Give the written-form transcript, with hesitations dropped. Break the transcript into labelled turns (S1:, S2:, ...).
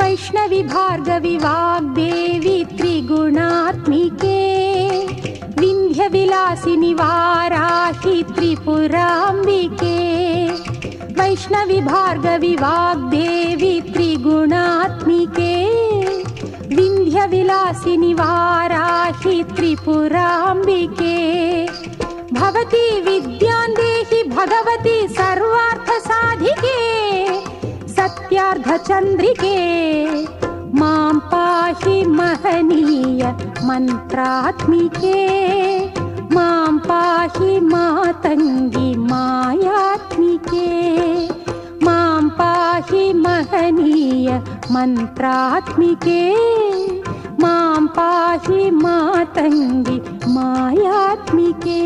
S1: वैष्णवी भार्गवी वाग्देवी त्रिगुणात्मिके विन्ध्यविलासिनि वाराहि त्रिपुराम्बिके वैष्णवी भार्गवी वाग्देवी त्रिगुणात्मिके विन्ध्यविलासिनि वाराहि त्रिपुराम्बिके भवती विद्यां देहि भगवती सर्वार्थसाधिके सत्यार्धचन्द्रिके मां पाहि महनीय मन्त्रात्मिके मां पाहि मातङ्गी मायात्मिके मां पाहि महनीय मन्त्रात्मिके मां पाहि मातङ्गी मायात्मिके।